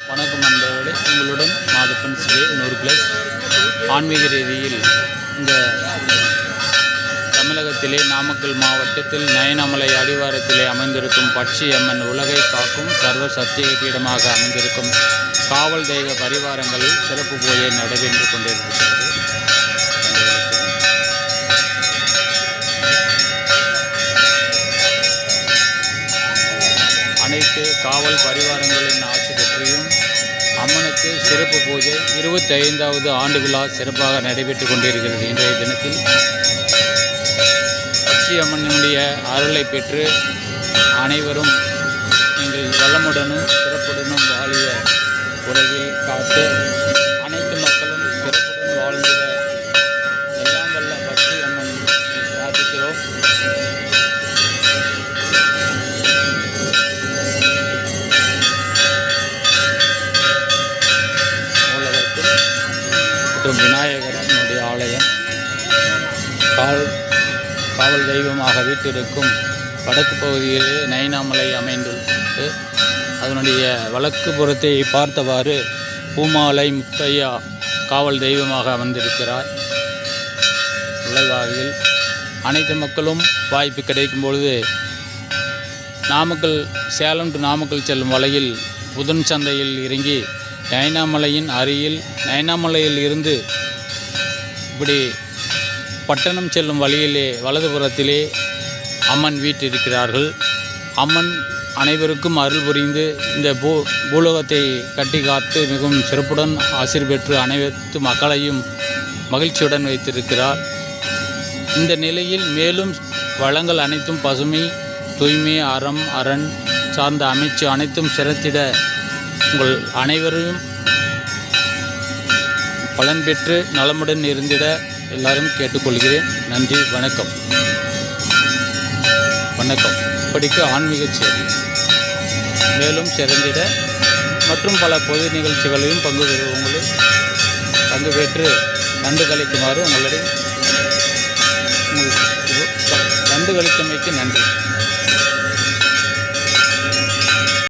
வணக்கம் நண்பர்களே, உங்களுடன் மாதப்பன் ஸ்ரீ 100+ ஆன்மீக ரீதியில் இந்த தமிழகத்திலே நாமக்கல் மாவட்டத்தில் நயனாமலை அடிவாரத்திலே அமைந்திருக்கும் பட்சி அம்மன் உலகை காக்கும் சர்வ சத்திய பீடமாக அமைந்திருக்கும் காவல் தெய்வ பரிவாரங்களில் சிறப்பு பூஜை நடைபெற்று கொண்டிருக்கிறது. அனைத்து காவல் பரிவாரங்களின் ஆசி பெற்றியும் அம்மனுக்கு சிறப்பு பூஜை 25வது ஆண்டு விழா சிறப்பாக நடைபெற்று கொண்டிருக்கிறது. இன்றைய தினத்தில் பட்சி அம்மனுடைய அருளை பெற்று அனைவரும் நீங்கள் வளமுடனும் சிறப்புடனும் வாழிய உலகில் காத்து அனைத்து மக்களும் சிறப்புடன் வாழ்ந்திட எல்லாம் வல்ல பட்சி அம்மன் பிரார்த்திக்கிறோம். மற்றும் விநாயகரனுடைய ஆலயம் காவல் தெய்வமாக வீட்டிற்கும் வடக்கு பகுதியிலே நயனாமலை அமைந்துள்ளது. அதனுடைய வழக்கு புறத்தை பார்த்தவாறு பூமாலை முத்தையா காவல் தெய்வமாக அமர்ந்திருக்கிறார். உலகில் அனைத்து மக்களும் வாய்ப்பு கிடைக்கும் பொழுது சேலம் டு நாமக்கல் செல்லும் வழியில் புதன் சந்தையில் இறங்கி நயனாமலையின் அருகில் நயனாமலையில் இருந்து இப்படி பட்டணம் செல்லும் வழியிலே வலதுபுறத்திலே அம்மன் வீற்றிருக்கிறார்கள். அம்மன் அனைவருக்கும் அருள் புரிந்து இந்த பூலோகத்தை கட்டி காத்து மிகவும் சிறப்புடன் ஆசீர் பெற்று அனைத்து மக்களையும் மகிழ்ச்சியுடன் வைத்திருக்கிறார். இந்த நிலையில் மேலும் வளங்கள் அனைத்தும் பசுமை, தூய்மை, அரண் சார்ந்த அமைச்சு அனைத்தும் சிறத்திட உங்கள் அனைவரையும் பலன் பெற்று நலமுடன் இருந்திட எல்லாரும் கேட்டுக்கொள்கிறேன். நன்றி, வணக்கம். இப்படிக்கு ஆன்மீக சேவை மேலும் சிறந்திட மற்றும் பல பொது நிகழ்ச்சிகளையும் பங்கு பெற்று கண்டு கழிக்குமாறு கண்டு கழித்தமைக்கு நன்றி.